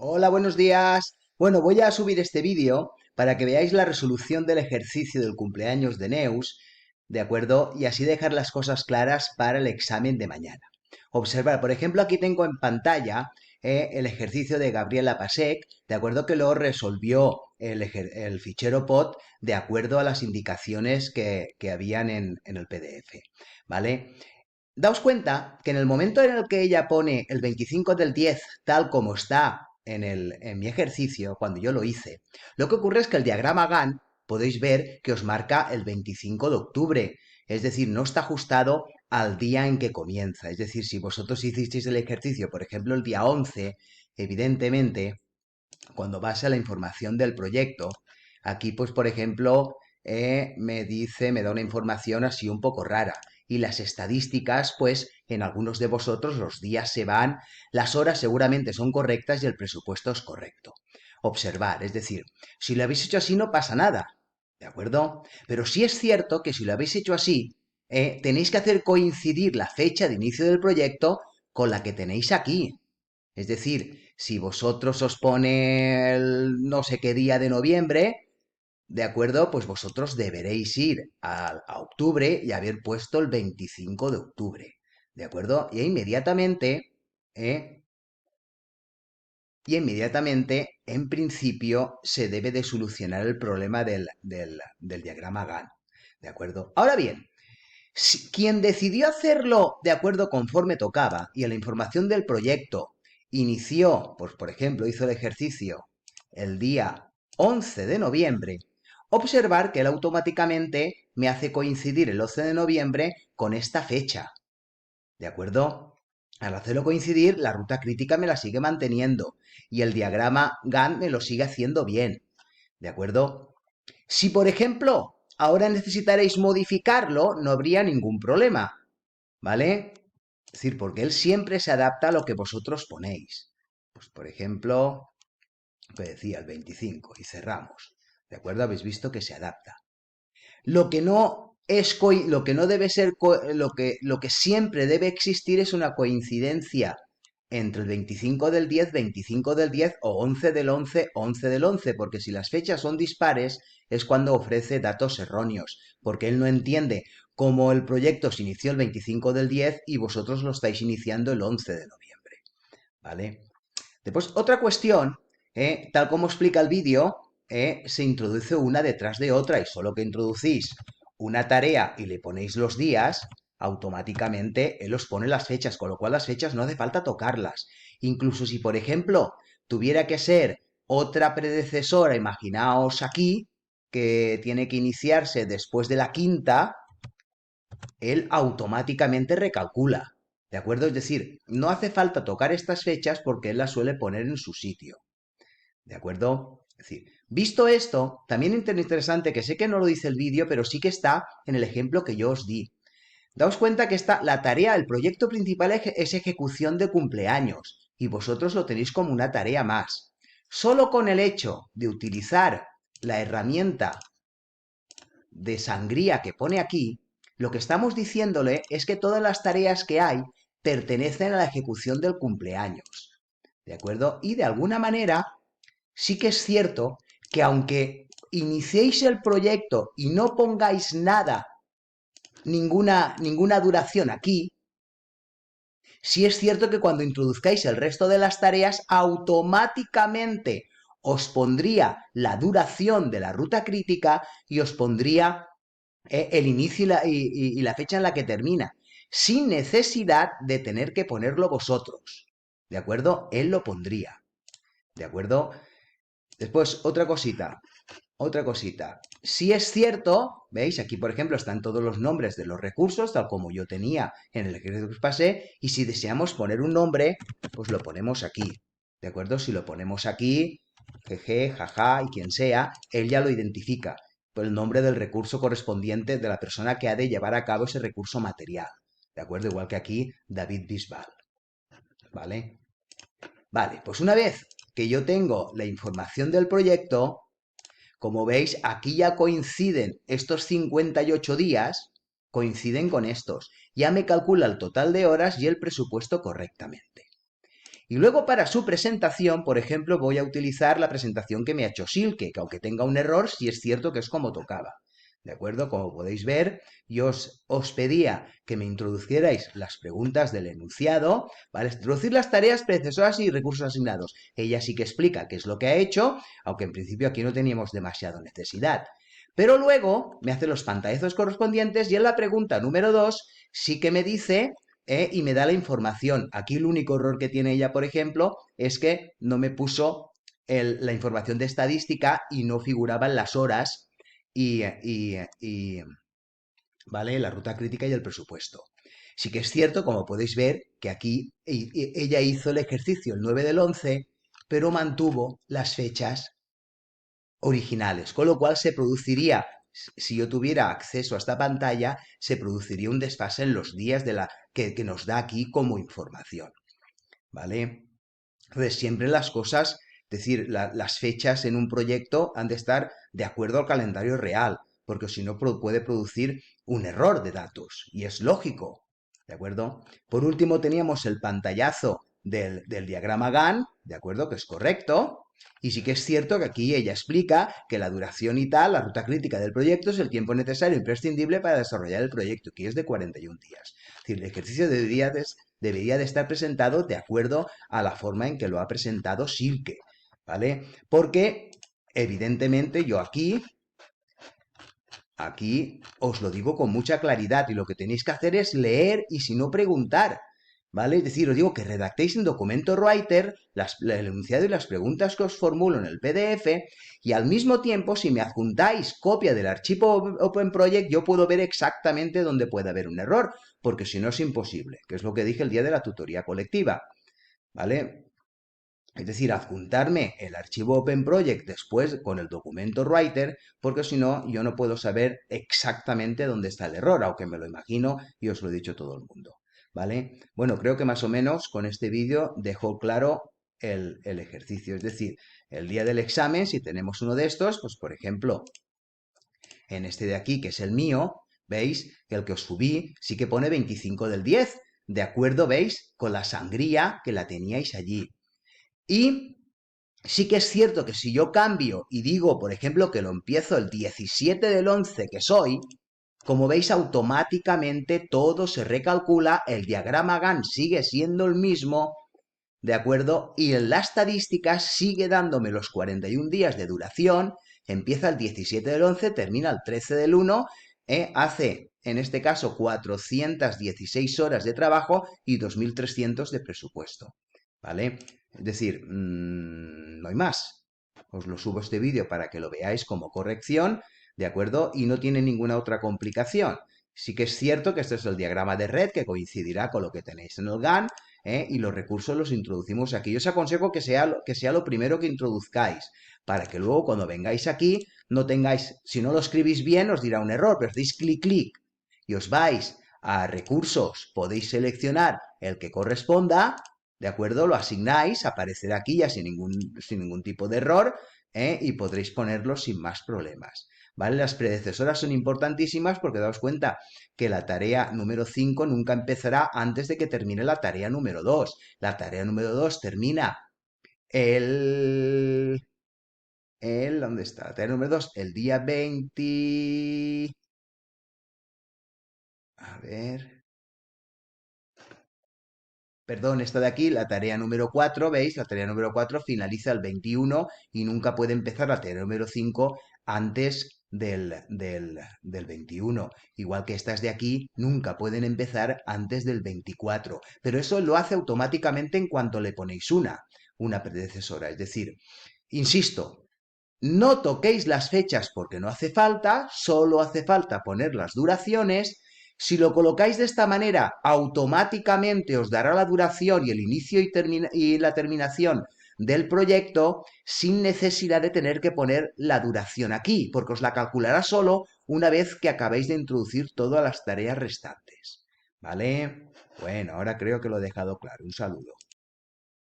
Hola, buenos días. Bueno, voy a subir este vídeo para que veáis la resolución del ejercicio del cumpleaños de Neus, ¿de acuerdo? Y así dejar las cosas claras para el examen de mañana. Observar, por ejemplo, aquí tengo en pantalla el ejercicio de Gabriela Pasek, ¿de acuerdo? Que lo resolvió el fichero POT de acuerdo a las indicaciones que habían en el PDF, ¿vale? Daos cuenta que en el momento en el que ella pone el 25 del 10 tal como está en mi ejercicio, cuando yo lo hice, lo que ocurre es que el diagrama Gantt podéis ver que os marca el 25 de octubre, es decir, no está ajustado al día en que comienza. Es decir, si vosotros hicisteis el ejercicio, por ejemplo, el día 11, evidentemente, cuando vas a la información del proyecto, aquí pues por ejemplo me da una información así un poco rara. Y las estadísticas, pues en algunos de vosotros los días se van, las horas seguramente son correctas y el presupuesto es correcto. Observar, es decir, si lo habéis hecho así no pasa nada, ¿de acuerdo? Pero sí es cierto que si lo habéis hecho así, tenéis que hacer coincidir la fecha de inicio del proyecto con la que tenéis aquí. Es decir, si vosotros os pone el no sé qué día de noviembre, ¿de acuerdo? Pues vosotros deberéis ir a octubre y haber puesto el 25 de octubre, ¿de acuerdo? ¿eh? Y inmediatamente, en principio, se debe de solucionar el problema del diagrama Gantt, ¿de acuerdo? Ahora bien, quien decidió hacerlo de acuerdo conforme tocaba y en la información del proyecto inició, pues por ejemplo, hizo el ejercicio el día 11 de noviembre, observar que él automáticamente me hace coincidir el 11 de noviembre con esta fecha, ¿de acuerdo? Al hacerlo coincidir, la ruta crítica me la sigue manteniendo y el diagrama Gantt me lo sigue haciendo bien, ¿de acuerdo? Si, por ejemplo, ahora necesitaréis modificarlo, no habría ningún problema, ¿vale? Es decir, porque él siempre se adapta a lo que vosotros ponéis. Pues, por ejemplo, que decía el 25 y cerramos. ¿De acuerdo? Habéis visto que se adapta. Lo que no es lo que no debe ser lo que siempre debe existir es una coincidencia entre el 25 del 10, 25 del 10 o 11 del 11, 11 del 11, porque si las fechas son dispares es cuando ofrece datos erróneos, porque él no entiende cómo el proyecto se inició el 25 del 10 y vosotros lo estáis iniciando el 11 de noviembre, ¿vale? Después, otra cuestión, tal como explica el vídeo, se introduce una detrás de otra y solo que introducís una tarea y le ponéis los días, automáticamente él os pone las fechas, con lo cual las fechas no hace falta tocarlas. Incluso si, por ejemplo, tuviera que ser otra predecesora, imaginaos aquí, que tiene que iniciarse después de la quinta, él automáticamente recalcula. ¿De acuerdo? Es decir, no hace falta tocar estas fechas porque él las suele poner en su sitio. ¿De acuerdo? Es decir, visto esto, también es interesante que sé que no lo dice el vídeo, pero sí que está en el ejemplo que yo os di. Daos cuenta que la tarea, el proyecto principal es ejecución de cumpleaños y vosotros lo tenéis como una tarea más. Solo con el hecho de utilizar la herramienta de sangría que pone aquí, lo que estamos diciéndole es que todas las tareas que hay pertenecen a la ejecución del cumpleaños. ¿De acuerdo? Y de alguna manera, sí que es cierto que aunque iniciéis el proyecto y no pongáis nada, ninguna duración aquí, sí es cierto que cuando introduzcáis el resto de las tareas, automáticamente os pondría la duración de la ruta crítica y os pondría el inicio y la fecha en la que termina, sin necesidad de tener que ponerlo vosotros. ¿De acuerdo? Él lo pondría. ¿De acuerdo? Después, otra cosita. Si es cierto, ¿veis? Aquí, por ejemplo, están todos los nombres de los recursos, tal como yo tenía en el ejercicio que os pasé, y si deseamos poner un nombre, pues lo ponemos aquí. ¿De acuerdo? Si lo ponemos aquí, jeje, jaja, y quien sea, él ya lo identifica por el nombre del recurso correspondiente de la persona que ha de llevar a cabo ese recurso material. ¿De acuerdo? Igual que aquí, David Bisbal. ¿Vale? Vale, pues una vez que yo tengo la información del proyecto, como veis, aquí ya coinciden estos 58 días, coinciden con estos. Ya me calcula el total de horas y el presupuesto correctamente. Y luego para su presentación, por ejemplo, voy a utilizar la presentación que me ha hecho Silke, que aunque tenga un error, sí es cierto que es como tocaba. ¿De acuerdo? Como podéis ver, yo os pedía que me introducierais las preguntas del enunciado, ¿vale? Introducir las tareas predecesoras y recursos asignados. Ella sí que explica qué es lo que ha hecho, aunque en principio aquí no teníamos demasiada necesidad. Pero luego me hace los pantallazos correspondientes y en la pregunta número 2 sí que me dice y me da la información. Aquí el único error que tiene ella, por ejemplo, es que no me puso la información de estadística y no figuraban las horas y, ¿vale? La ruta crítica y el presupuesto. Sí que es cierto, como podéis ver, que aquí ella hizo el ejercicio el 9 del 11, pero mantuvo las fechas originales, con lo cual se produciría, si yo tuviera acceso a esta pantalla, se produciría un desfase en los días que nos da aquí como información, ¿vale? Entonces, siempre las cosas, es decir, las fechas en un proyecto han de estar de acuerdo al calendario real, porque si no puede producir un error de datos, y es lógico, ¿de acuerdo? Por último, teníamos el pantallazo del diagrama Gantt, ¿de acuerdo? Que es correcto, y sí que es cierto que aquí ella explica que la duración y tal, la ruta crítica del proyecto es el tiempo necesario e imprescindible para desarrollar el proyecto, que es de 41 días. Es decir, el ejercicio debería de estar presentado de acuerdo a la forma en que lo ha presentado Silke, ¿vale? Porque, evidentemente, yo aquí os lo digo con mucha claridad y lo que tenéis que hacer es leer y si no preguntar, ¿vale? Es decir, os digo que redactéis en documento Writer el enunciado y las preguntas que os formulo en el PDF y al mismo tiempo, si me adjuntáis copia del archivo Open Project, yo puedo ver exactamente dónde puede haber un error, porque si no es imposible, que es lo que dije el día de la tutoría colectiva, ¿vale? Es decir, adjuntarme el archivo Open Project después con el documento Writer, porque si no, yo no puedo saber exactamente dónde está el error, aunque me lo imagino y os lo he dicho todo el mundo. ¿Vale? Bueno, creo que más o menos con este vídeo dejo claro el ejercicio. Es decir, el día del examen, si tenemos uno de estos, pues por ejemplo, en este de aquí, que es el mío, ¿veis? Que el que os subí sí que pone 25 del 10, ¿de acuerdo? ¿Veis? Con la sangría que la teníais allí. Y sí que es cierto que si yo cambio y digo, por ejemplo, que lo empiezo el 17 del 11 que soy, como veis automáticamente todo se recalcula, el diagrama Gantt sigue siendo el mismo, ¿de acuerdo? Y en la estadística sigue dándome los 41 días de duración, empieza el 17 del 11, termina el 13 del 1, hace, en este caso, 416 horas de trabajo y 2.300 de presupuesto, ¿vale? Es decir, no hay más. Os lo subo este vídeo para que lo veáis como corrección, ¿de acuerdo? Y no tiene ninguna otra complicación. Sí que es cierto que este es el diagrama de red que coincidirá con lo que tenéis en el Gantt, y los recursos los introducimos aquí. Yo os aconsejo que sea lo primero que introduzcáis, para que luego cuando vengáis aquí no tengáis, si no lo escribís bien os dirá un error, pero deis clic, clic y os vais a recursos, podéis seleccionar el que corresponda, ¿de acuerdo? Lo asignáis, aparecerá aquí ya sin ningún tipo de error, y podréis ponerlo sin más problemas. ¿Vale? Las predecesoras son importantísimas porque daos cuenta que la tarea número 5 nunca empezará antes de que termine la tarea número 2. La tarea número 2 termina el... ¿Dónde está? La tarea número 2, el día 20... A ver... Perdón, esta de aquí, la tarea número 4, ¿veis? La tarea número 4 finaliza el 21 y nunca puede empezar la tarea número 5 antes del 21. Igual que estas de aquí nunca pueden empezar antes del 24. Pero eso lo hace automáticamente en cuanto le ponéis una predecesora. Es decir, insisto, no toquéis las fechas porque no hace falta, solo hace falta poner las duraciones. Si lo colocáis de esta manera, automáticamente os dará la duración y el inicio y la terminación del proyecto sin necesidad de tener que poner la duración aquí, porque os la calculará solo una vez que acabéis de introducir todas las tareas restantes. ¿Vale? Bueno, ahora creo que lo he dejado claro. Un saludo.